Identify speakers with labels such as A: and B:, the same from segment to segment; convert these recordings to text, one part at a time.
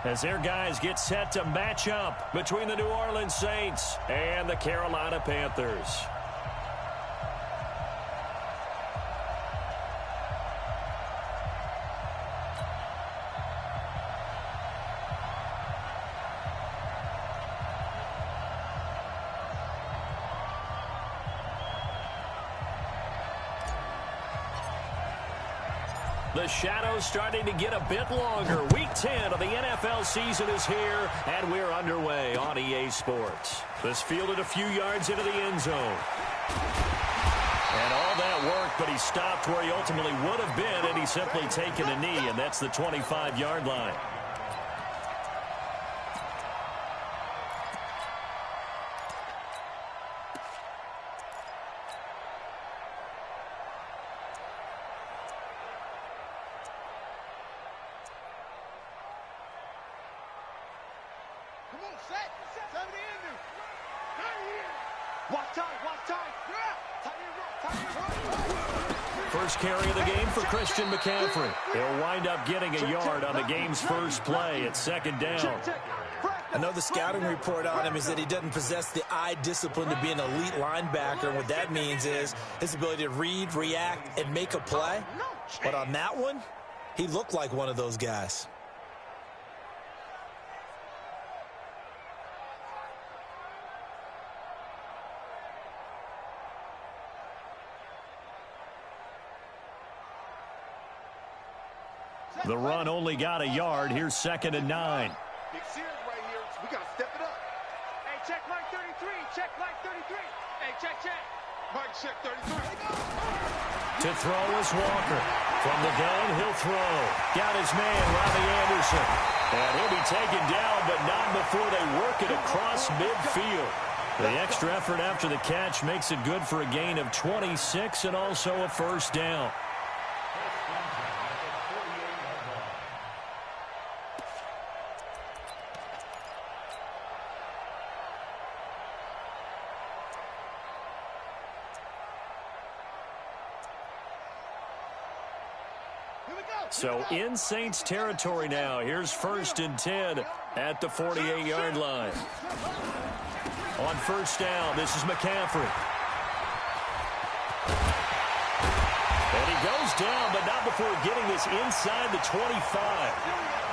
A: as their guys get set to match up between the New Orleans Saints and the Carolina Panthers. The shadow's starting to get a bit longer. Week 10 of the NFL season is here, and we're underway on EA Sports. This fielded a few yards into the end zone. And all that work, but he stopped where he ultimately would have been, and he's simply taken a knee, and that's the 25-yard line. First carry of the game for Christian McCaffrey. He'll wind up getting a yard on the game's first play. It's second down.
B: I know the scouting report on him is that he doesn't possess the eye discipline to be an elite linebacker. And what that means is his ability to read, react, and make a play. But on that one, he looked like one of those guys.
A: The run only got a yard. Here's second and 9.
C: Big series right here. We got to step it up.
D: Hey, check Mike 33. Check Mike 33. Hey, check.
C: Mike, check 33.
A: To throw is Walker. From the gun, he'll throw. Got his man, Robbie Anderson. And he'll be taken down, but not before they work it across midfield. The extra effort after the catch makes it good for a gain of 26 and also a first down. So in Saints territory now. Here's first and 10 at the 48-yard line. On first down, this is McCaffrey. And he goes down, but not before getting this inside the 25.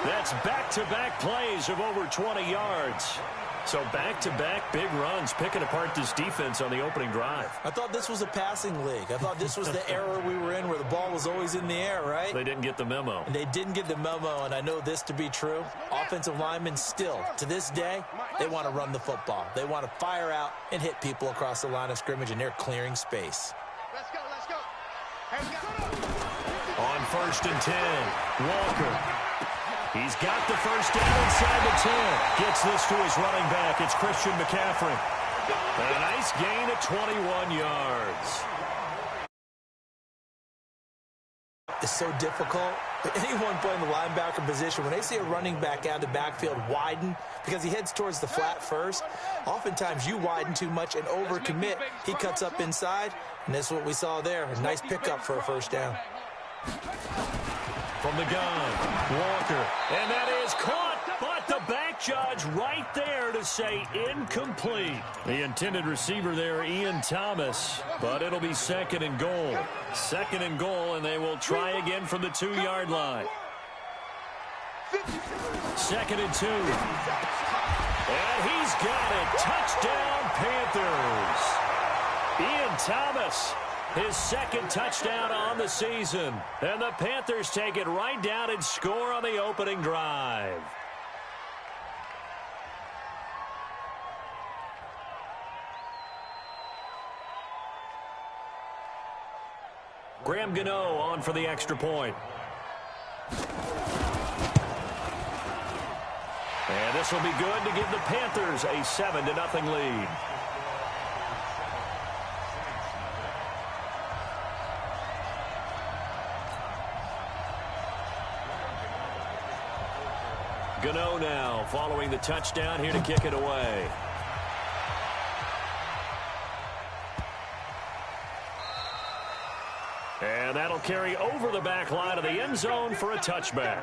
A: That's back-to-back plays of over 20 yards. So back-to-back big runs, picking apart this defense on the opening drive.
B: I thought this was a passing league. I thought this was the era we were in where the ball was always in the air, right?
A: They didn't get the memo.
B: And they didn't get the memo, and I know this to be true. Offensive linemen still, to this day, they want to run the football. They want to fire out and hit people across the line of scrimmage, and they're clearing space.
D: Let's go. Hey, we got
A: On first and 10, Walker. He's got the first down inside the 10. Gets this to his running back. It's Christian McCaffrey. And a nice gain of 21 yards.
B: It's so difficult. Anyone playing the linebacker position, when they see a running back out of the backfield widen because he heads towards the flat first, oftentimes you widen too much and overcommit. He cuts up inside, and that's what we saw there. A nice pickup for a first down.
A: From the gun, Walker. And that is caught, but the back judge right there to say incomplete. The intended receiver there, Ian Thomas, but it'll be second and goal. Second and goal, and they will try again from the 2-yard line. Second and 2. And he's got it. Touchdown, Panthers. Ian Thomas, his second touchdown on the season. And the Panthers take it right down and score on the opening drive. Graham Gano on for the extra point. And this will be good to give the Panthers a 7-0 lead. Gano now following the touchdown here to kick it away. And that'll carry over the back line of the end zone for a touchback.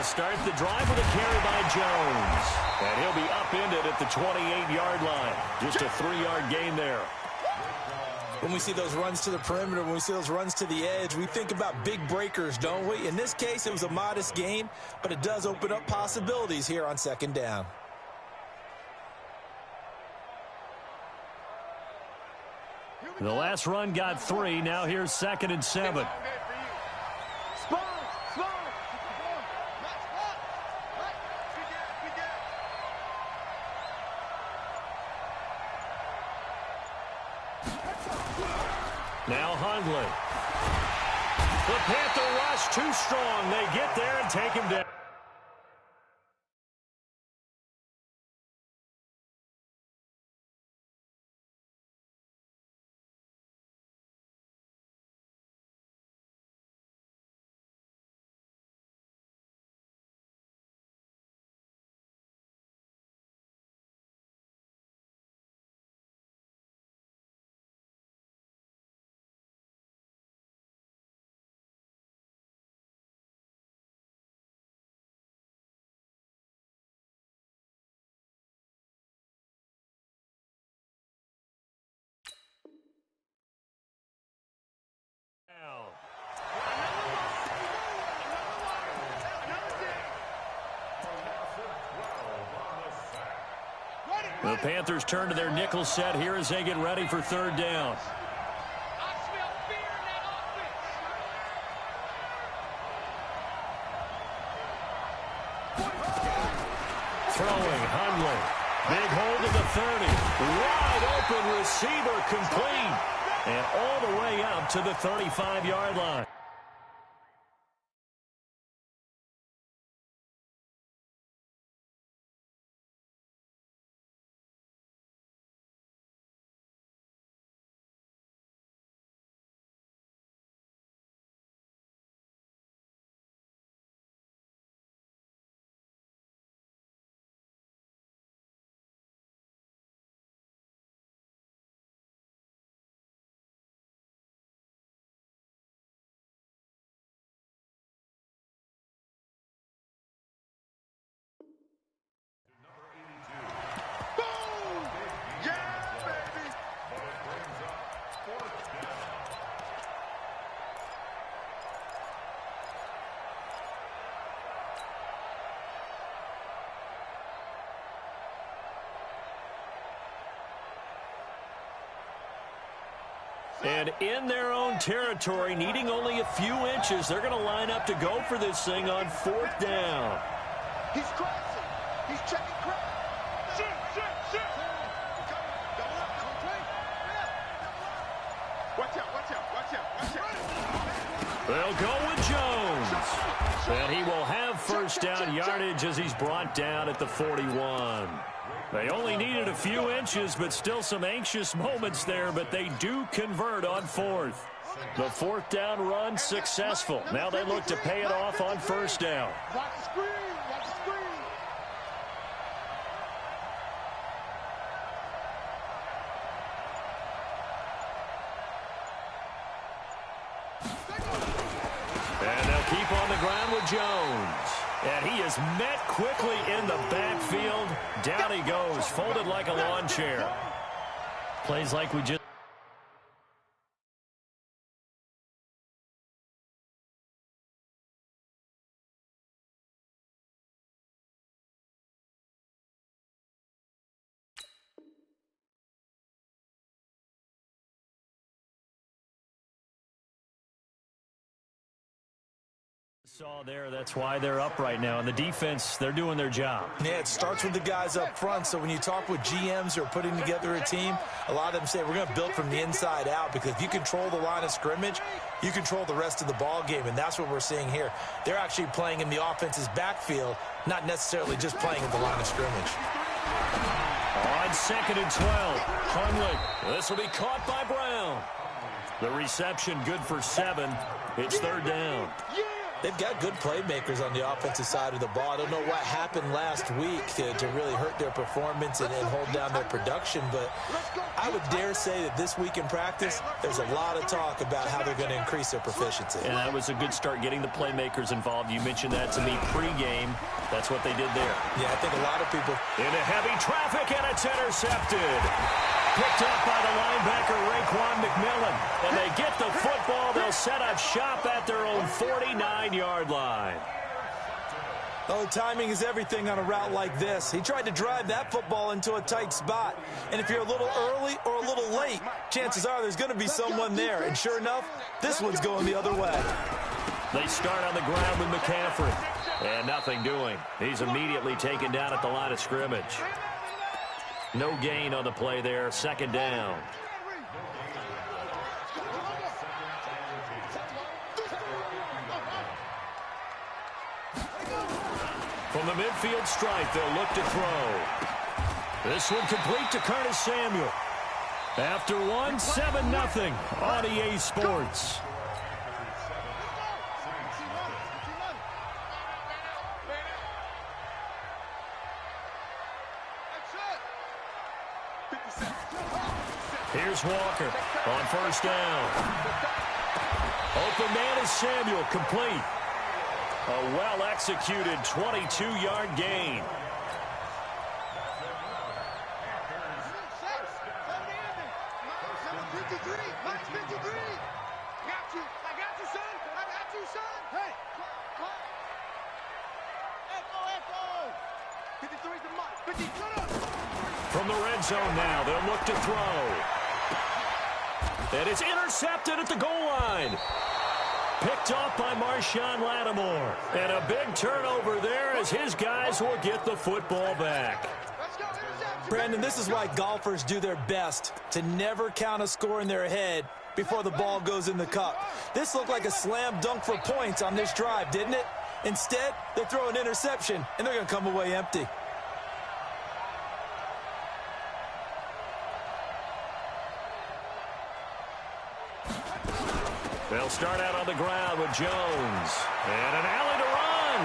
A: They'll start the drive with a carry by Jones. And he'll be upended at the 28-yard line. Just a 3-yard gain there.
B: When we see those runs to the perimeter, when we see those runs to the edge, we think about big breakers, don't we? In this case, it was a modest gain, but it does open up possibilities here on second down.
A: The last run got 3. Now here's 2nd and 7. Now Hundley. The Panther rush too strong. They get there and take him down. The Panthers turn to their nickel set here as they get ready for 3rd down. Throwing, Hundley. Big hold of the 30. Wide open receiver complete. And all the way up to the 35-yard line. And in their own territory, needing only a few inches, they're going to line up to go for this thing on 4th down.
C: He's crossing. He's checking crowd. Shoot. Double up. Watch out.
A: They'll go with Jones. And he will have first down yardage as he's brought down at the 41. They only needed a few inches, but still some anxious moments there, but they do convert on 4th. The 4th down run successful. Now they look to pay it off on 1st down.
C: Watch the screen.
A: And they'll keep on the ground with Jones. And he is met quickly in the backfield. Down he goes, folded like a lawn chair. Plays like we just... saw there. That's why they're up right now. And the defense, they're doing their job.
B: Yeah, it starts with the guys up front. So when you talk with GMs who are putting together a team, a lot of them say we're going to build from the inside out, because if you control the line of scrimmage, you control the rest of the ball game. And that's what we're seeing here. They're actually playing in the offense's backfield, not necessarily just playing at the line of scrimmage.
A: On 2nd and 12, Hundley. This will be caught by Brown. The reception good for 7. It's 3rd down.
B: They've got good playmakers on the offensive side of the ball. I don't know what happened last week to really hurt their performance and hold down their production, but I would dare say that this week in practice, there's a lot of talk about how they're going to increase their proficiency.
A: And that was a good start getting the playmakers involved. You mentioned that to me pregame. That's what they did there.
B: Yeah, I think a lot of people...
A: Into heavy traffic, and it's intercepted. Picked up by the linebacker, Raekwon McMillan. And they get the football. They'll set up shop at their own 49-yard line.
B: Oh, timing is everything on a route like this. He tried to drive that football into a tight spot. And if you're a little early or a little late, chances are there's going to be someone there. And sure enough, this one's going the other way.
A: They start on the ground with McCaffrey. And nothing doing. He's immediately taken down at the line of scrimmage. No gain on the play there. Second down. From the midfield stripe, they'll look to throw. This one complete to Curtis Samuel. After one, 7-0 on EA Sports. Here's Walker on first down. Open man is Samuel, complete. A well-executed 22-yard gain. From the red zone now, they'll look to throw. And it's intercepted at the goal line. Picked off by Marshawn Lattimore. And a big turnover there as his guys will get the football back.
B: Brandon, this is why golfers do their best to never count a score in their head before the ball goes in the cup. This looked like a slam dunk for points on this drive, didn't it? Instead, they throw an interception, and they're going to come away empty.
A: They'll start out on the ground with Jones. And an alley to run.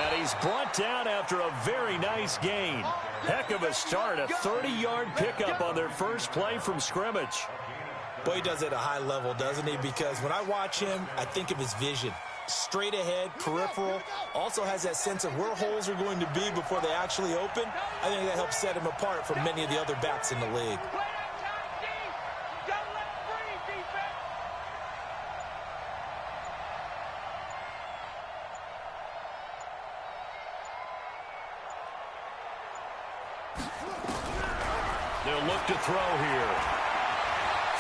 A: And he's brought down after a very nice gain. Heck of a start, a 30-yard pickup on their first play from scrimmage.
B: Boy, he does it at a high level, doesn't he? Because when I watch him, I think of his vision. Straight ahead, peripheral, also has that sense of where holes are going to be before they actually open. I think that helps set him apart from many of the other backs in the league.
A: They'll look to throw here.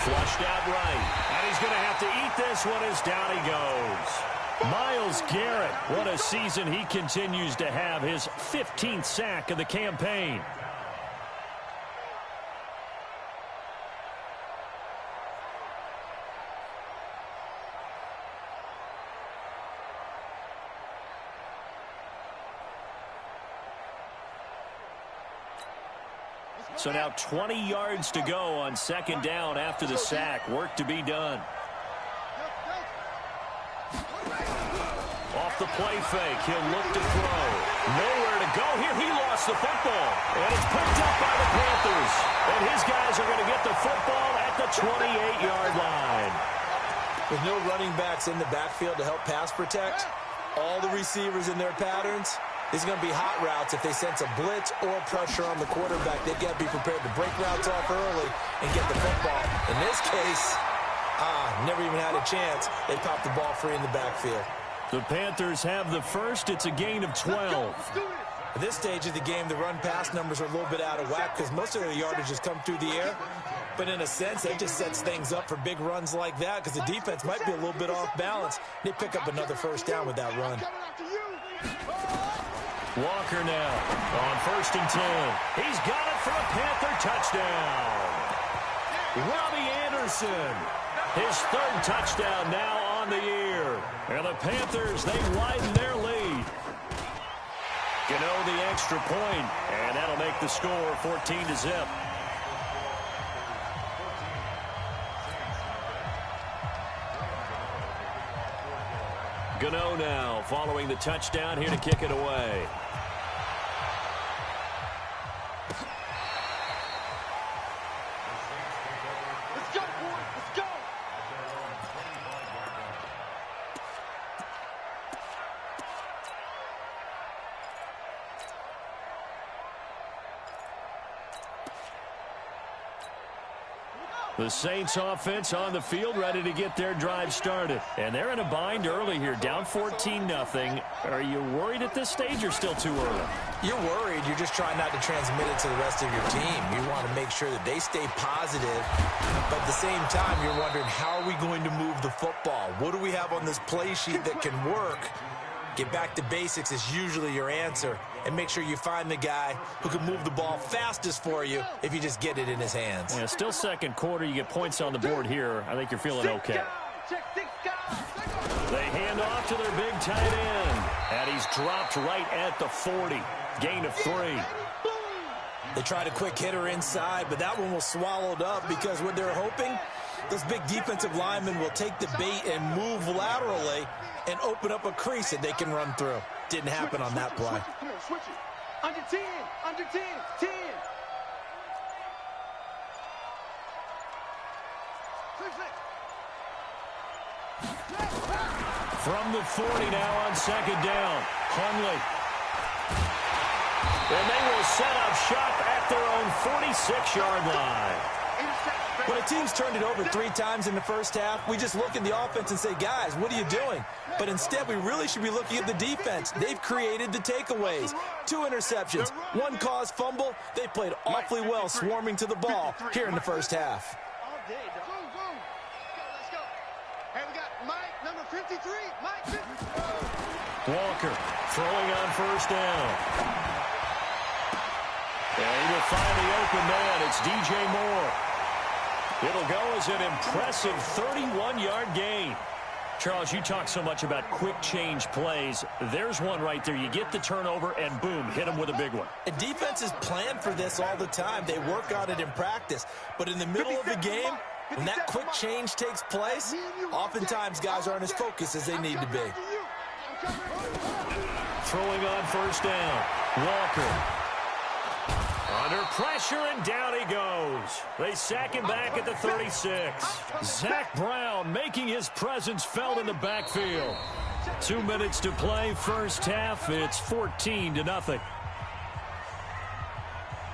A: Flushed out right. And he's going to have to eat this one as down he goes. Myles Garrett, what a season he continues to have. His 15th sack of the campaign. So now 20 yards to go on second down after the sack. Work to be done. Off the play fake. He'll look to throw. Nowhere to go here. He lost the football. And it's picked up by the Panthers. And his guys are going to get the football at the 28-yard line.
B: With no running backs in the backfield to help pass protect, all the receivers in their patterns, these are going to be hot routes. If they sense a blitz or pressure on the quarterback, they've got to be prepared to break routes off early and get the football. In this case, never even had a chance. They popped the ball free in the backfield.
A: The Panthers have the first. It's a gain of 12.
B: At this stage of the game, the run-pass numbers are a little bit out of whack because most of their yardage has come through the air. But in a sense, that just sets things up for big runs like that because the defense might be a little bit off balance. They pick up another first down with that run.
A: Walker now on 1st and 10. He's got it for a Panther touchdown. Robbie Anderson, his 3rd touchdown now on the year. And the Panthers, they widen their lead. Gano the extra point, and that'll make the score 14-0. Gano now following the touchdown here to kick it away.
C: Let's go, boys. Let's go.
A: The Saints offense on the field ready to get their drive started. And they're in a bind early here, down 14-0. Are you worried at this stage or still too early?
B: You're worried. You're just trying not to transmit it to the rest of your team. You want to make sure that they stay positive. But at the same time, you're wondering, how are we going to move the football? What do we have on this play sheet that can work? Get back to basics is usually your answer. And make sure you find the guy who can move the ball fastest for you if you just get it in his hands.
A: Yeah, still second quarter. You get points on the board here. I think you're feeling okay.
D: Check 6 guys.
A: They hand off to their big tight end. And he's dropped right at the 40. Gain of 3.
B: They tried a quick hitter inside, but that one was swallowed up because what they're hoping, those big defensive linemen will take the bait and move laterally and open up a crease that they can run through. Didn't happen on that play.
C: Come on, switch it.
D: Under 10. Under 10. 10.
A: From the 40 now on second down. Hundley. And they will set up shop at their own 46-yard line.
B: When a team's turned it over 3 times in the first half, we just look at the offense and say, guys, what are you doing? But instead, we really should be looking at the defense. They've created the takeaways. 2 interceptions, 1 caused fumble. They played awfully well swarming to the ball here in the first half.
D: All day, dog.
C: Let's go. Hey, we got Mike, number 53. Mike 53.
A: Walker throwing on first down. And he will find the open man. It's DJ Moore. It'll go as an impressive 31-yard gain. Charles, you talk so much about quick change plays. There's one right there. You get the turnover, and boom, hit them with a big one.
B: And defenses plan for this all the time. They work on it in practice. But in the middle of the game, when that quick change takes place, oftentimes guys aren't as focused as they need to be.
A: Throwing on first down. Walker. Under pressure, and down he goes. They sack him back at the 36. Zach Brown making his presence felt in the backfield. 2 minutes to play, first half. It's 14-0.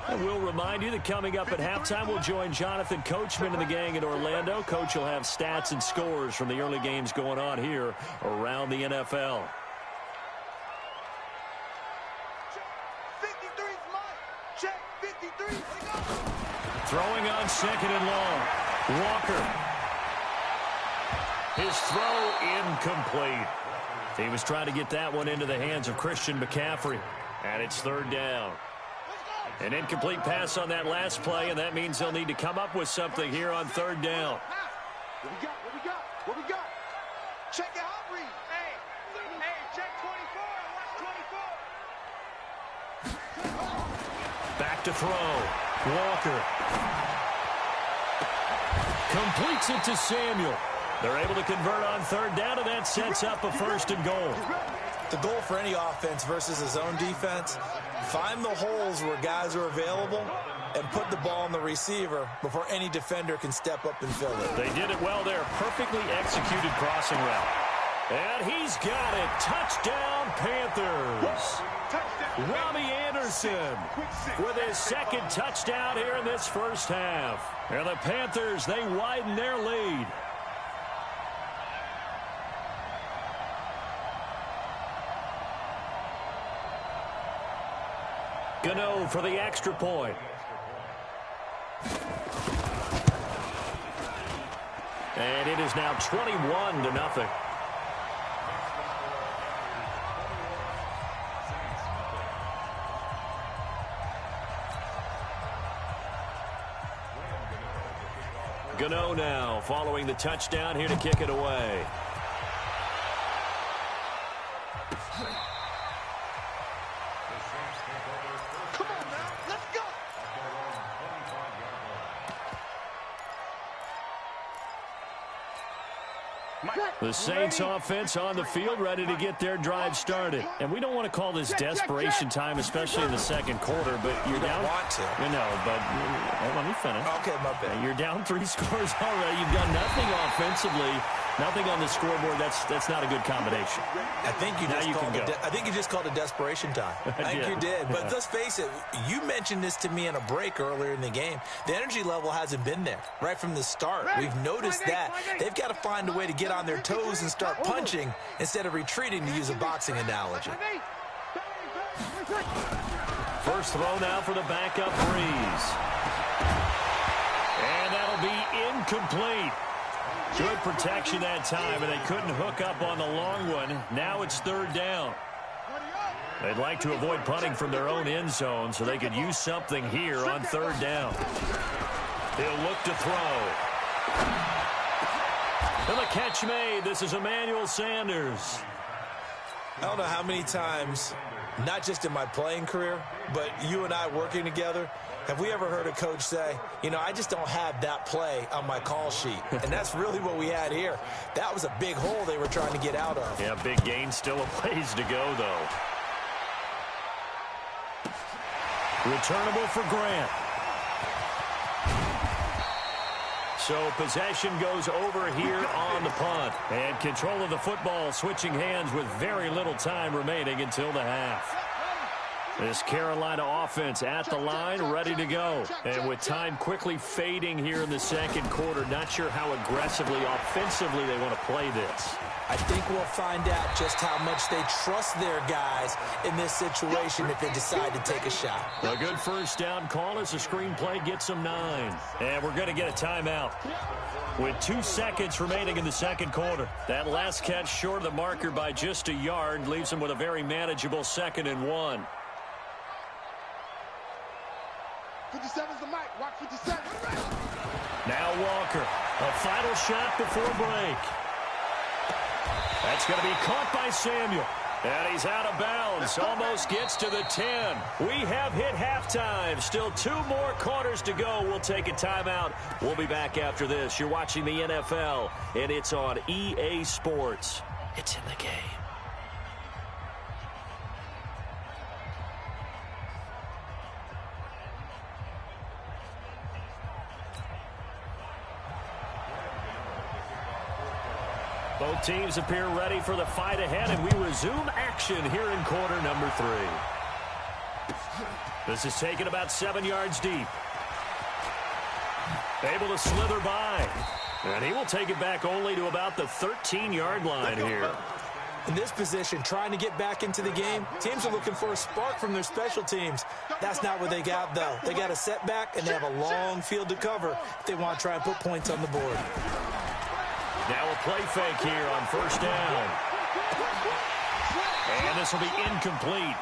A: And we'll remind you that coming up at halftime, we'll join Jonathan Coachman and the gang in Orlando. Coach will have stats and scores from the early games going on here around the NFL.
C: 53's Mike. Check 53.
A: Throwing on second and long. Walker. His throw incomplete. He was trying to get that one into the hands of Christian McCaffrey. And it's third down. An incomplete pass on that last play, and that means they'll need to come up with something here on third down.
C: What we got? What we got? What we got? Check it out, Reed.
D: Hey, check 24 and watch 24.
A: Back to throw. Walker. Completes it to Samuel. They're able to convert on third down, and that sets up a first and goal.
B: The goal for any offense versus a zone defense, find the holes where guys are available and put the ball on the receiver before any defender can step up and fill it.
A: They did it well there. Perfectly executed crossing route. And he's got it. Touchdown, Panthers. Robbie Anderson with his second touchdown here in this first half. And the Panthers, they widen their lead. Gano for the extra point. And it is now 21-0. Gano now following the touchdown here to kick it away.
C: Come on now, let's go.
A: The Saints offense on the field, ready to get their drive started. And we don't want to call this desperation time, especially in the second quarter, but you're down.
B: Want to.
A: I know, but let me finish.
B: Okay, my bad.
A: You're down 3 scores already. You've done nothing offensively, nothing on the scoreboard. That's not a good combination.
B: I think you just called it desperation time. I think you did. But let's face it, you mentioned this to me in a break earlier in the game. The energy level hasn't been there right from the start. We've noticed that. They've got to find a way to get on their toes and start punching instead of retreating, to use a boxing analogy.
A: First throw now for the backup Breeze. And that'll be incomplete. Good protection that time, and they couldn't hook up on the long one. Now it's third down. They'd like to avoid punting from their own end zone so they could use something here on third down. He'll look to throw. And the catch made. This is Emmanuel Sanders.
B: I don't know how many times, not just in my playing career, but you and I working together, have we ever heard a coach say, you know, I just don't have that play on my call sheet? And that's really what we had here. That was a big hole they were trying to get out of.
A: Yeah, big gain, still a ways to go, though. Returnable for Grant. So possession goes over here on the punt. And control of the football switching hands with very little time remaining until the half. This Carolina offense at the line, ready to go. And with time quickly fading here in the second quarter, not sure how aggressively, offensively they want to play this.
B: I think we'll find out just how much they trust their guys in this situation if they decide to take a shot.
A: A good first down call as the screenplay gets them 9. And we're going to get a timeout. With 2 seconds remaining in the second quarter. That last catch short of the marker by just a yard leaves them with a very manageable 2nd and 1.
C: 57's the mic. Watch 57.
A: Now Walker. A final shot before break. That's going to be caught by Samuel. And he's out of bounds. Almost gets to the 10. We have hit halftime. Still 2 more quarters to go. We'll take a timeout. We'll be back after this. You're watching the NFL, and it's on EA Sports. It's in the game. Both teams appear ready for the fight ahead, and we resume action here in quarter number 3. This is taken about 7 yards deep. Able to slither by. And he will take it back only to about the 13-yard line here.
B: In this position, trying to get back into the game, teams are looking for a spark from their special teams. That's not what they got, though. They got a setback, and they have a long field to cover if they want to try and put points on the board.
A: Now a play fake here on first down. And this will be incomplete.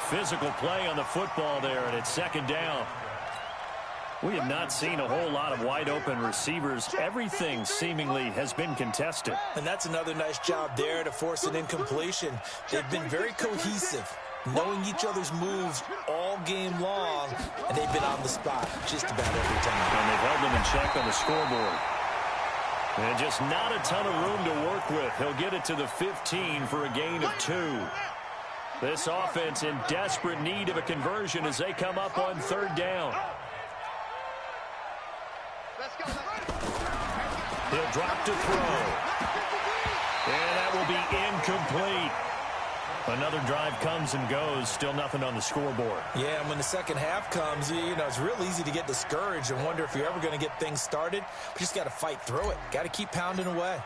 A: Physical play on the football there, and it's 2nd down. We have not seen a whole lot of wide-open receivers. Everything seemingly has been contested.
B: And that's another nice job there to force an incompletion. They've been very cohesive, knowing each other's moves all game long, and they've been on the spot just about every time.
A: And they've held them in check on the scoreboard. And just not a ton of room to work with. He'll get it to the 15 for a gain of 2. This offense in desperate need of a conversion as they come up on 3rd down. He'll drop to throw. And that will be incomplete. Another drive comes and goes. Still nothing on the scoreboard.
B: Yeah, and when the second half comes, you know, it's real easy to get discouraged and wonder if you're ever going to get things started. You just got to fight through it. Got to keep pounding away.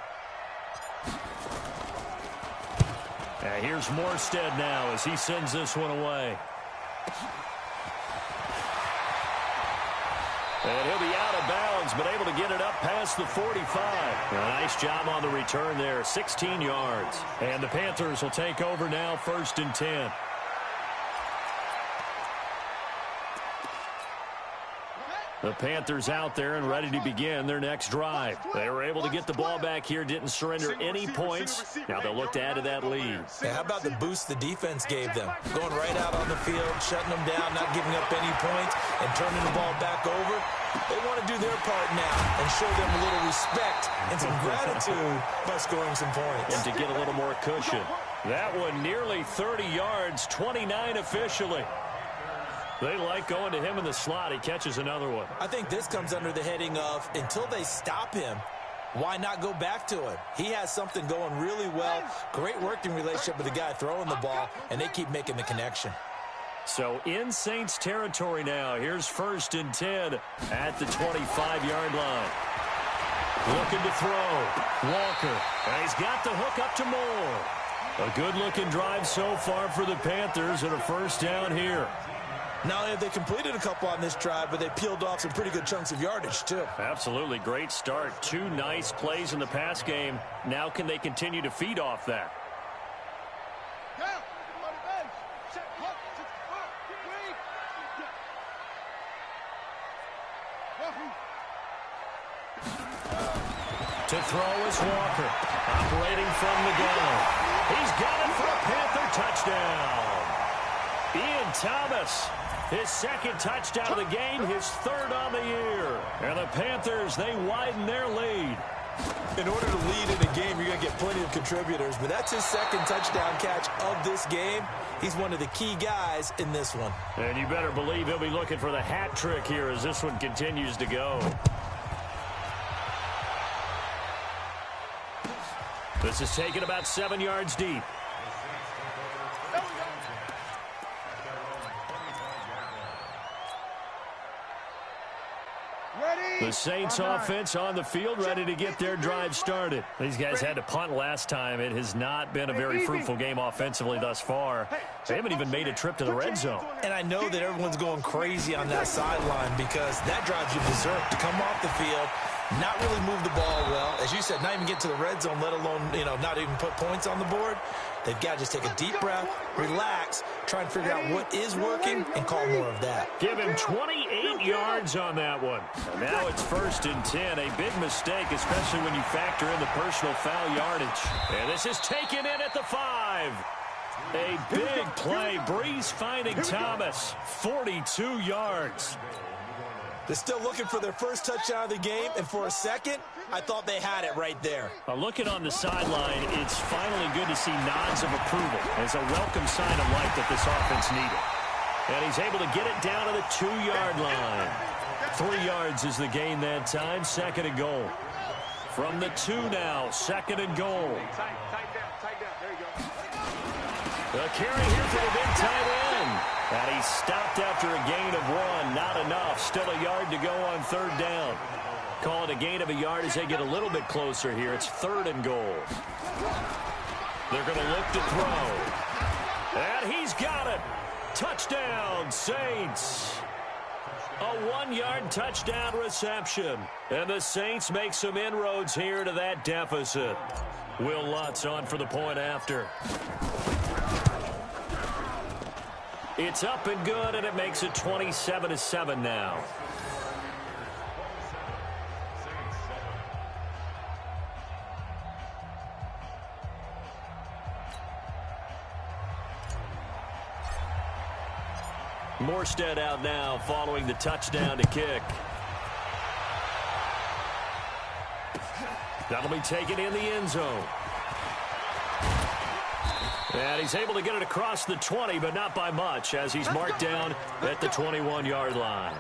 A: Here's Morstead now as he sends this one away. And he'll be out of bounds, but able to get it up past the 45. A nice job on the return there, 16 yards. And the Panthers will take over now, 1st and 10. The Panthers out there and ready to begin their next drive. They were able to get the ball back here, didn't surrender any points. Now they'll look to add to that lead.
B: Yeah, how about the boost the defense gave them? Going right out on the field, shutting them down, not giving up any points, and turning the ball back over. They want to do their part now and show them a little respect and some gratitude by scoring some points.
A: And to get a little more cushion. That one nearly 30 yards, 29 officially. They like going to him in the slot. He catches another one.
B: I think this comes under the heading of until they stop him, why not go back to him? He has something going really well. Great working relationship with the guy throwing the ball, and they keep making the connection.
A: So in Saints territory now. Here's 1st and 10 at the 25-yard line. Looking to throw. Walker. And he's got the hook up to Moore. A good-looking drive so far for the Panthers and a first down here.
B: Not only have they completed a couple on this drive, but they peeled off some pretty good chunks of yardage, too.
A: Absolutely. Great start. 2 nice plays in the pass game. Now can they continue to feed off that? To throw is Walker. Operating from the gun. He's got it for a Panther touchdown. Ian Thomas, his 2nd touchdown of the game, his 3rd on the year. And the Panthers, they widen their lead.
B: In order to lead in a game, you're going to get plenty of contributors, but that's his 2nd touchdown catch of this game. He's one of the key guys in this one.
A: And you better believe he'll be looking for the hat trick here as this one continues to go. This is taken about 7 yards deep. The Saints offense on the field, ready to get their drive started. These guys had to punt last time. It has not been a very fruitful game offensively thus far. They haven't even made a trip to the red zone.
B: And I know that everyone's going crazy on that sideline because that drives you berserk to come off the field, not really move the ball well. As you said, not even get to the red zone, let alone, not even put points on the board. They've got to just take a deep breath, relax, try and figure out what is working, and call more of that.
A: Give him 28 yards on that one. And now it's 1st and 10. A big mistake, especially when you factor in the personal foul yardage. And this is taken in at the 5. A big play. Breeze finding Thomas. 42 yards.
B: They're still looking for their first touchdown of the game, and for a second, I thought they had it right there.
A: Looking on the sideline, it's finally good to see nods of approval. It's a welcome sign of life that this offense needed. And he's able to get it down to the 2-yard line. 3 yards is the gain that time, 2nd and goal. From the 2 now, 2nd and goal.
D: Tight down. There you go.
A: The carry here for the big tight end. And he stopped after a gain of 1. Not enough. Still a yard to go on 3rd down. Call it a gain of a yard as they get a little bit closer here. It's 3rd and goal. They're going to look to throw. And he's got it. Touchdown, Saints. A 1-yard touchdown reception. And the Saints make some inroads here to that deficit. Will Lutz on for the point after. It's up and good, and it makes it 27-7 now. Morstead out now following the touchdown to kick. That'll be taken in the end zone. And he's able to get it across the 20, but not by much, as he's marked down at the 21-yard line.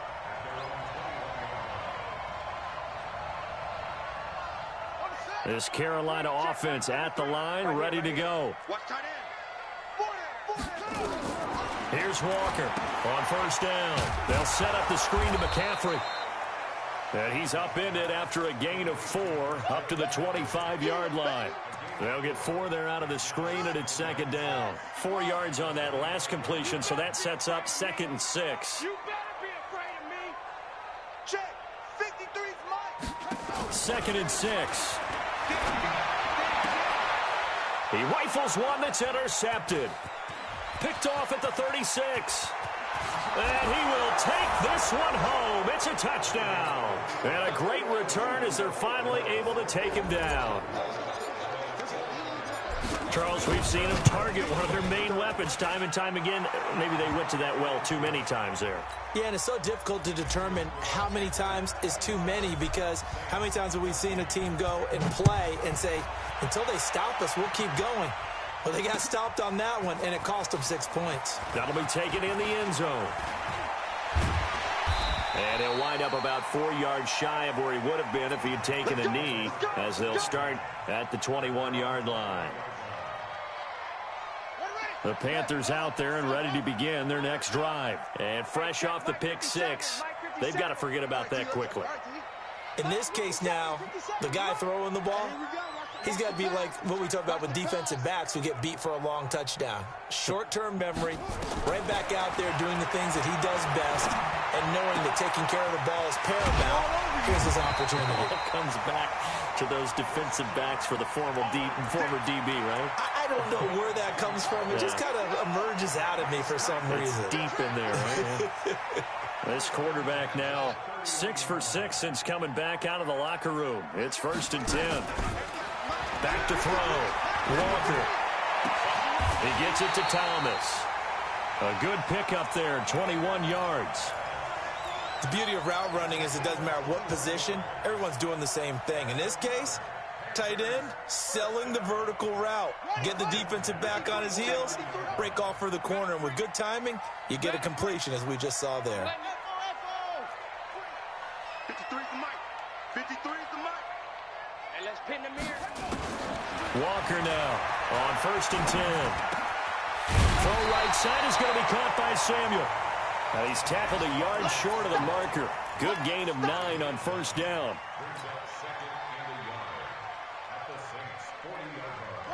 A: This Carolina offense at the line, ready to go. Here's Walker on 1st down. They'll set up the screen to McCaffrey. And he's upended after a gain of 4 up to the 25-yard line. They'll get 4 there out of the screen, and it's 2nd down. 4 yards on that last completion, so that sets up 2nd and 6.
D: You better be afraid of me. Check. 53's mine.
A: 2nd and 6. He rifles one that's intercepted. Picked off at the 36. And he will take this one home. It's a touchdown. And a great return as they're finally able to take him down. Charles, we've seen them target one of their main weapons time and time again. Maybe they went to that well too many times there.
B: Yeah, and it's so difficult to determine how many times is too many, because how many times have we seen a team go and play and say, until they stop us, we'll keep going. Well, they got stopped on that one, and it cost them 6 points.
A: That'll be taken in the end zone. And he'll wind up about 4 yards shy of where he would have been if he had taken a knee, as they'll start at the 21-yard line. The Panthers out there and ready to begin their next drive. And fresh off the pick six, they've got to forget about that quickly.
B: In this case now, the guy throwing the ball, he's got to be like what we talk about with defensive backs who get beat for a long touchdown. Short-term memory, right back out there doing the things that he does best, and knowing that taking care of the ball is paramount. Here's his opportunity.
A: It comes back to those defensive backs for the former DB, right?
B: I don't know where that comes from. It just kind of emerges out of me for some reason.
A: It's deep in there, right? This quarterback now 6 for 6 since coming back out of the locker room. It's 1st and 10. Back to throw. Walker. He gets it to Thomas. A good pickup there, 21 yards.
B: The beauty of route running is it doesn't matter what position, everyone's doing the same thing. In this case, tight end, selling the vertical route. Get the defensive back on his heels, break off for the corner, and with good timing, you get a completion, as we just saw there.
D: 53 for Mike. 53 for Mike.
C: And let's pin the mirror.
A: Walker now on 1st and 10. Throw right side is going to be caught by Samuel. Now he's tackled a yard short of the marker. Good gain of 9 on 1st down.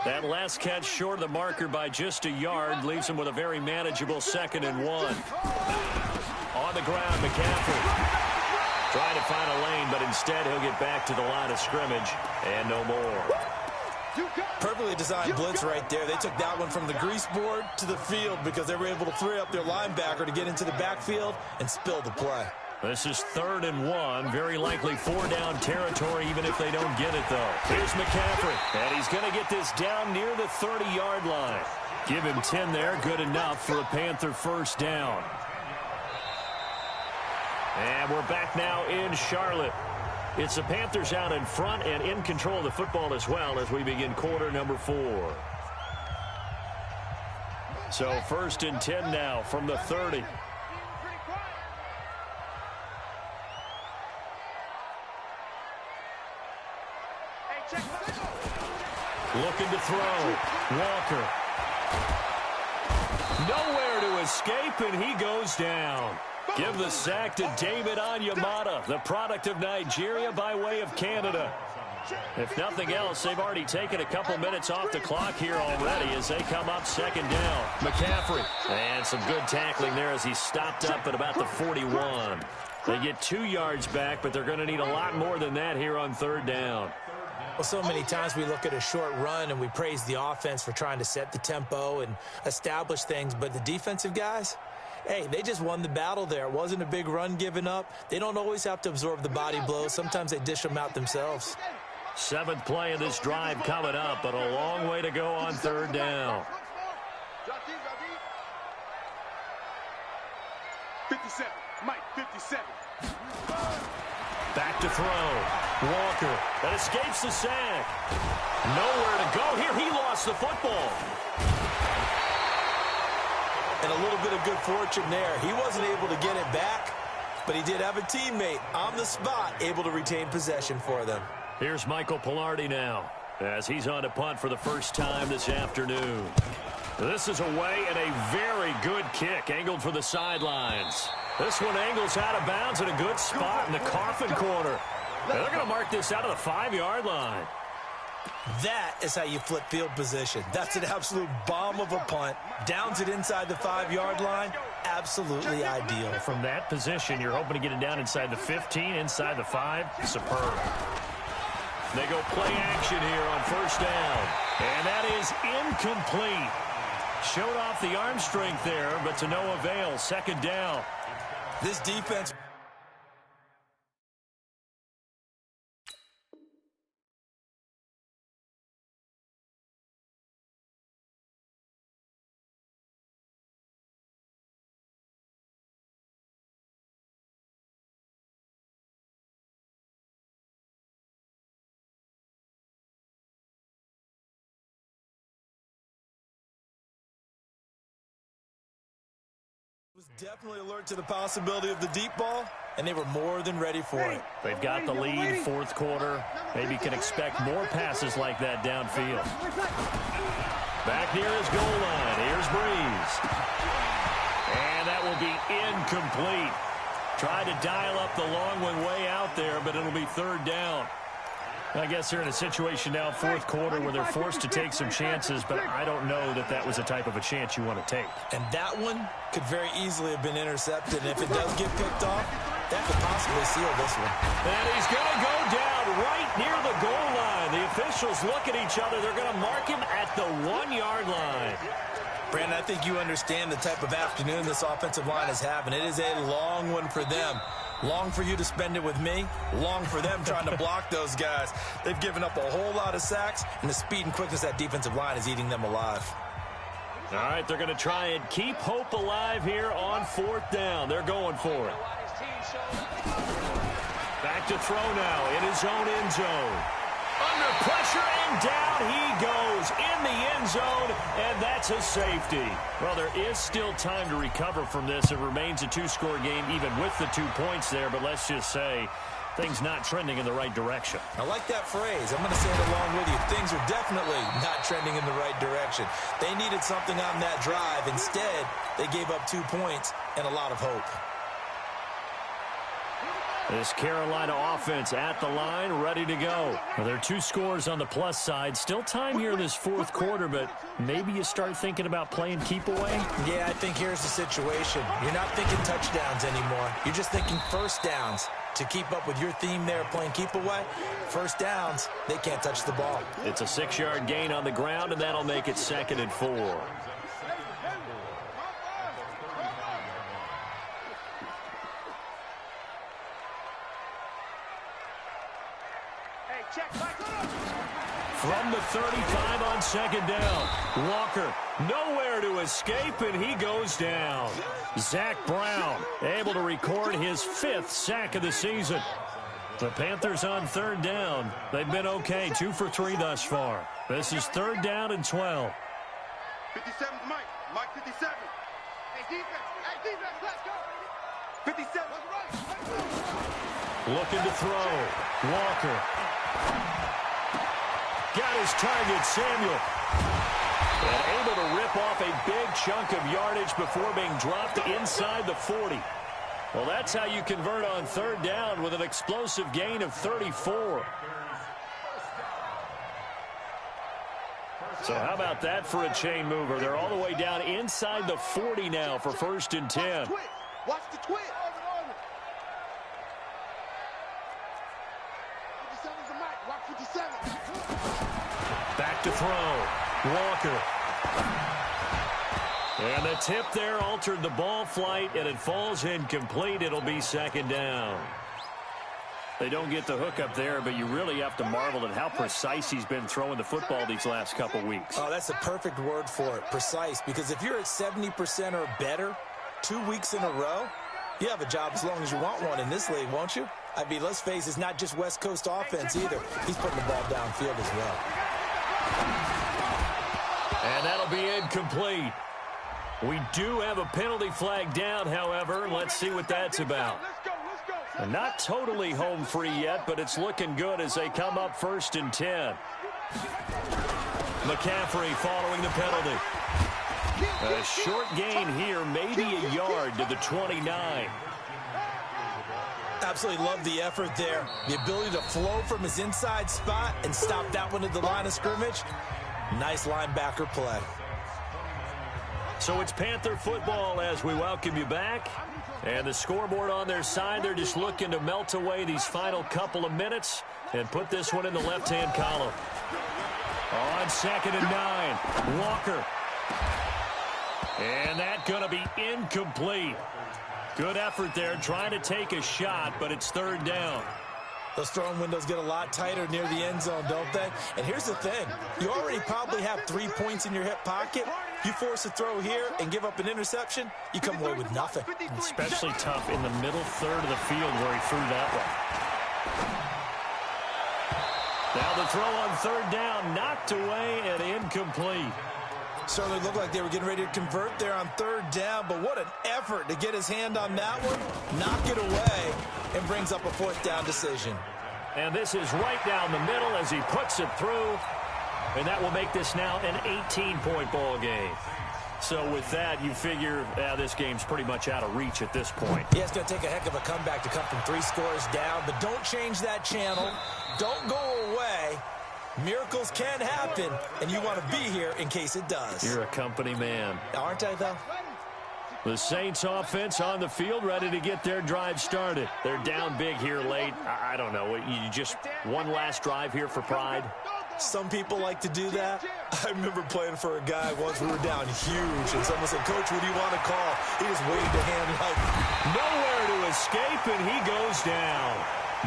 A: That last catch short of the marker by just a yard leaves him with a very manageable 2nd and 1. On the ground, McCaffrey trying to find a lane, but instead he'll get back to the line of scrimmage and no more.
B: Perfectly designed blitz right there. They took that one from the grease board to the field because they were able to free up their linebacker to get into the backfield and spill the play.
A: This is 3rd and 1. Very likely 4-down territory, even if they don't get it, though. Here's McCaffrey, and he's going to get this down near the 30-yard line. Give him 10 there. Good enough for a Panther 1st down. And we're back now in Charlotte. It's the Panthers out in front and in control of the football as well as we begin quarter number 4. So 1st and 10 now from the 30. Looking to throw. Walker. Nowhere to escape, and he goes down. Give the sack to David Onyemata, the product of Nigeria by way of Canada. If nothing else, they've already taken a couple minutes off the clock here already as they come up 2nd down. McCaffrey. And some good tackling there as he stopped up at about the 41. They get 2 yards back, but they're going to need a lot more than that here on 3rd down.
B: Well, so many times we look at a short run and we praise the offense for trying to set the tempo and establish things, but the defensive guys, hey, they just won the battle there. It wasn't a big run given up. They don't always have to absorb the body blows. Sometimes they dish them out themselves.
A: 7th play of this drive coming up, but a long way to go on 3rd down.
D: 57. Mike, 57.
A: Back to throw. Walker. That escapes the sack. Nowhere to go here. He lost the football.
B: And a little bit of good fortune there. He wasn't able to get it back, but he did have a teammate on the spot able to retain possession for them.
A: Here's Michael Palardy now as he's on to punt for the first time this afternoon. This is away and a very good kick angled for the sidelines. This one angles out of bounds at a good spot in the coffin corner. And they're going to mark this out of the 5-yard line.
B: That is how you flip field position. That's an absolute bomb of a punt. Downs it inside the 5-yard line. Absolutely ideal.
A: From that position, you're hoping to get it down inside the 15, inside the 5. Superb. They go play action here on 1st down. And that is incomplete. Showed off the arm strength there, but to no avail. 2nd down.
B: This defense was definitely alert to the possibility of the deep ball, and they were more than ready for it.
A: They've got the lead, fourth quarter. Maybe can expect more passes like that downfield. Back near his goal line. Here's Breeze. And that will be incomplete. Tried to dial up the long one way out there, but it'll be third down. I guess they're in a situation now, fourth quarter, where they're forced to take some chances, but I don't know that that was the type of a chance you want to take.
B: And that one could very easily have been intercepted. And if it does get picked off, that could possibly seal this one.
A: And he's going to go down right near the goal line. The officials look at each other. They're going to mark him at the 1-yard line.
B: Brandon, I think you understand the type of afternoon this offensive line is having. It is a long one for them. Long for you to spend it with me. Long for them trying to block those guys. They've given up a whole lot of sacks, and the speed and quickness of that defensive line is eating them alive.
A: All right, they're going to try and keep hope alive here on fourth down. They're going for it. Back to throw now in his own end zone. Under pressure, and down he goes in the end zone, and that's a safety. Well, there is still time to recover from this. It remains a two-score game even with the 2 points there, but let's just say things not trending in the right direction.
B: I like that phrase. I'm going to say it along with you. Things are definitely not trending in the right direction. They needed something on that drive. Instead, they gave up 2 points and a lot of hope.
A: This Carolina offense at the line, ready to go. Well, there are 2 scores on the plus side. Still time here in this fourth quarter, but maybe you start thinking about playing keep away?
B: Yeah, I think here's the situation. You're not thinking touchdowns anymore. You're just thinking first downs. To keep up with your theme there, playing keep away, first downs, they can't touch the ball.
A: It's a 6-yard gain on the ground, and that'll make it 2nd and 4. From the 35 on 2nd down. Walker nowhere to escape, and he goes down. Zach Brown able to record his 5th sack of the season. The Panthers on 3rd down. They've been okay, 2 for 3 thus far. This is 3rd down and 12.
D: 57 Mike. Mike 57. Hey, defense, let's go. 57.
A: Looking to throw. Walker. Got his target, Samuel. And able to rip off a big chunk of yardage before being dropped inside the 40. Well, that's how you convert on 3rd down with an explosive gain of 34. So how about that for a chain mover? They're all the way down inside the 40 now for 1st and 10.
D: Watch the twist. 57's a Mike. Watch 57.
A: Back to throw. Walker. And the tip there altered the ball flight, and it falls incomplete. It'll be 2nd down. They don't get the hook up there, but you really have to marvel at how precise he's been throwing the football these last couple weeks.
B: Oh, that's a perfect word for it, precise, because if you're at 70% or better 2 weeks in a row, you have a job as long as you want one in this league, won't you? I mean, let's face it, it's not just West Coast offense either. He's putting the ball downfield as well.
A: And that'll be incomplete. We do have a penalty flag down, however. Let's see what that's about. And not totally home free yet, but it's looking good as they come up 1st and 10. McCaffrey following the penalty. A short gain here, maybe a yard to the 29.
B: Absolutely love the effort there. The ability to flow from his inside spot and stop that one at the line of scrimmage. Nice linebacker play.
A: So it's Panther football as we welcome you back. And the scoreboard on their side, they're just looking to melt away these final couple of minutes and put this one in the left-hand column. On 2nd and 9, Walker. And that's going to be incomplete. Good effort there, trying to take a shot, but it's 3rd down.
B: Those throwing windows get a lot tighter near the end zone, don't they? And here's the thing. You already probably have 3 points in your hip pocket. You force a throw here and give up an interception, you come away with nothing.
A: Especially tough in the middle third of the field where he threw that one. Now the throw on 3rd down, knocked away and incomplete.
B: Certainly looked like they were getting ready to convert there on third down, but what an effort to get his hand on that one, knock it away, and brings up a fourth down decision.
A: And this is right down the middle as he puts it through, and that will make this now an 18-point ball game. So with that, you figure this game's pretty much out of reach at this point.
B: Yeah, it's going to take a heck of a comeback to come from 3 scores down, but don't change that channel. Don't go away. Miracles can happen, and you want to be here in case it does.
A: You're a company man.
B: Aren't I, though?
A: The Saints offense on the field, ready to get their drive started. They're down big here late. I don't know. You just one last drive here for pride?
B: Some people like to do that. I remember playing for a guy once. We were down huge, and someone said, "Coach, what do you want to call?" He just waved a hand like,
A: nowhere to escape, and he goes down.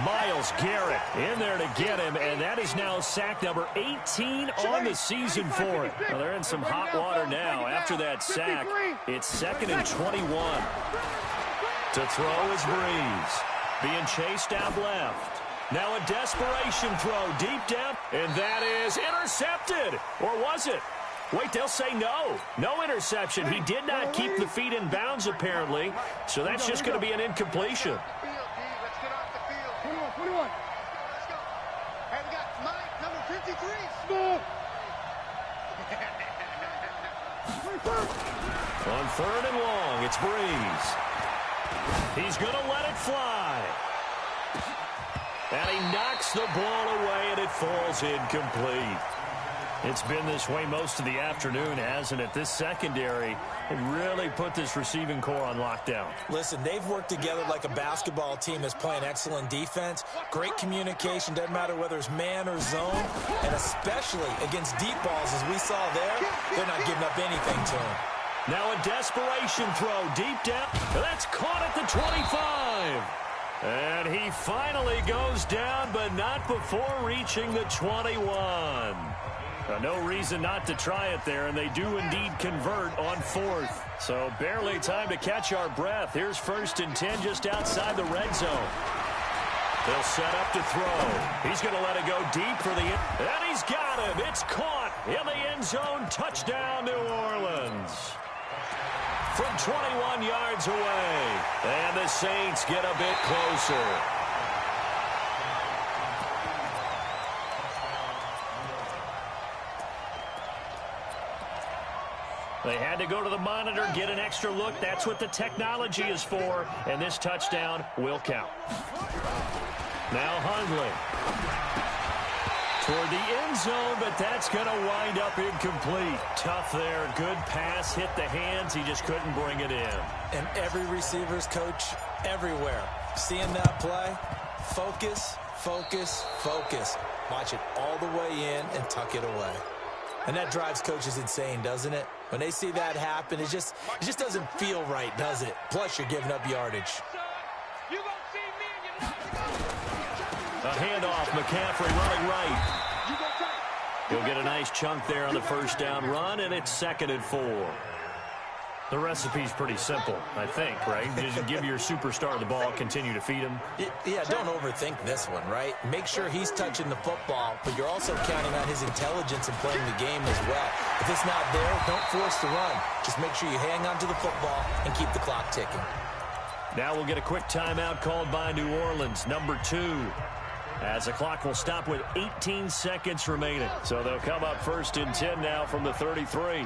A: Myles Garrett in there to get him, and that is now sack number 18 on the season for him. Well, they're in some hot water now. After that sack, it's 2nd and 21. To throw is Breeze. Being chased out left. Now a desperation throw deep down, and that is intercepted. Or was it? Wait, they'll say no. No interception. He did not keep the feet in bounds, apparently, so that's just going to be an incompletion. On 3rd and long, it's Breeze. He's going to let it fly. And he knocks the ball away, and it falls incomplete. It's been this way most of the afternoon, hasn't it? This secondary, it really put this receiving core on lockdown.
B: Listen, they've worked together like a basketball team that's playing excellent defense. Great communication, doesn't matter whether it's man or zone. And especially against deep balls, as we saw there, they're not giving up anything to him.
A: Now a desperation throw deep down. That's caught at the 25. And he finally goes down, but not before reaching the 21. No reason not to try it there, and they do indeed convert on 4th. So barely time to catch our breath. Here's 1st and 10 just outside the red zone. They'll set up to throw. He's going to let it go deep for the end. And he's got him. It's caught in the end zone. Touchdown, New Orleans. From 21 yards away. And the Saints get a bit closer. They had to go to the monitor, get an extra look. That's what the technology is for. And this touchdown will count. Now Hundley. Toward the end zone, but that's going to wind up incomplete. Tough there. Good pass. Hit the hands. He just couldn't bring it in.
B: And every receiver's coach everywhere. Seeing that play, focus, focus, focus. Watch it all the way in and tuck it away. And that drives coaches insane, doesn't it? When they see that happen, it just doesn't feel right, does it? Plus, you're giving up yardage.
A: A handoff, McCaffrey running right. He'll get a nice chunk there on the first down run, and it's 2nd and 4. The recipe's pretty simple, I think, right? Just give your superstar the ball, continue to feed him.
B: Yeah, don't overthink this one, right? Make sure he's touching the football, but you're also counting on his intelligence in playing the game as well. If it's not there, don't force the run. Just make sure you hang on to the football and keep the clock ticking.
A: Now we'll get a quick timeout called by New Orleans, number 2. As the clock will stop with 18 seconds remaining. So they'll come up 1st and 10 now from the 33.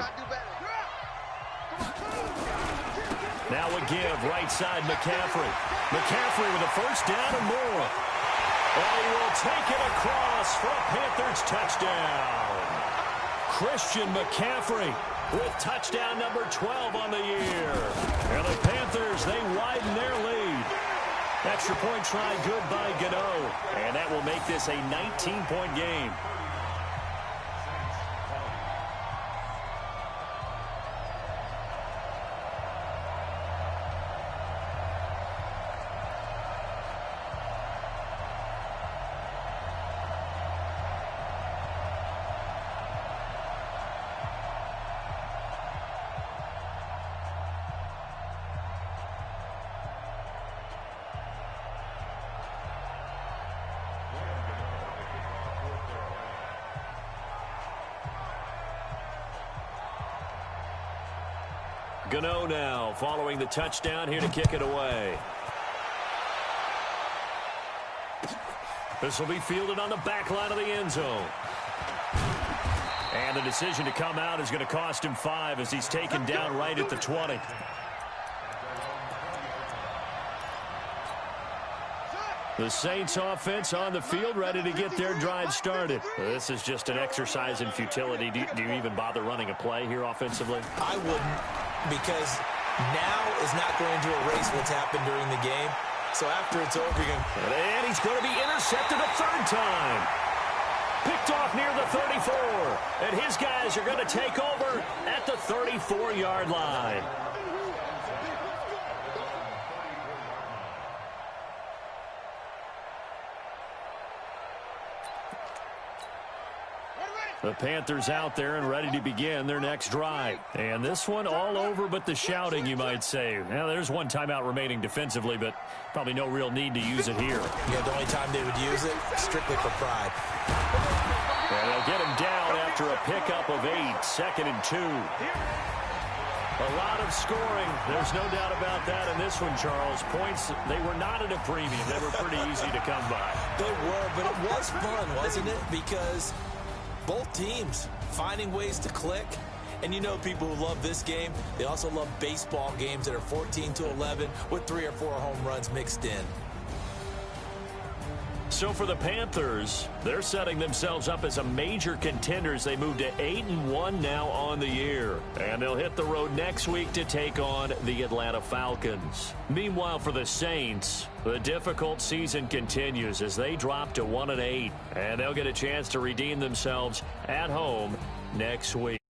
A: Now a give, right side McCaffrey. McCaffrey with a first down and more. And he will take it across for a Panthers touchdown. Christian McCaffrey with touchdown number 12 on the year. And the Panthers, they widen their lead. Extra point try good by Gano. And that will make this a 19-point game. Gano now following the touchdown here to kick it away. This will be fielded on the back line of the end zone. And the decision to come out is going to cost him 5 as he's taken down right at the 20. The Saints offense on the field, ready to get their drive started. This is just an exercise in futility. Do you even bother running a play here offensively?
B: I wouldn't, because now is not going to erase what's happened during the game. So after it's over, you're going to...
A: And he's going to be intercepted a third time. Picked off near the 34. And his guys are going to take over at the 34-yard line. The Panthers out there and ready to begin their next drive. And this one all over but the shouting, you might say. Now, there's one timeout remaining defensively, but probably no real need to use it here.
B: Yeah, the only time they would use it, strictly for pride.
A: And they'll get him down after a pickup of 8, 2nd and 2. A lot of scoring. There's no doubt about that in this one, Charles. Points, they were not at a premium. They were pretty easy to come by.
B: They were, but it was fun, wasn't it? Because both teams finding ways to click. And you know people who love this game, they also love baseball games that are 14-11 with 3 or 4 home runs mixed in.
A: So for the Panthers, they're setting themselves up as a major contenders. They move to 8-1 now on the year. And they'll hit the road next week to take on the Atlanta Falcons. Meanwhile, for the Saints, the difficult season continues as they drop to 1-8. And they'll get a chance to redeem themselves at home next week.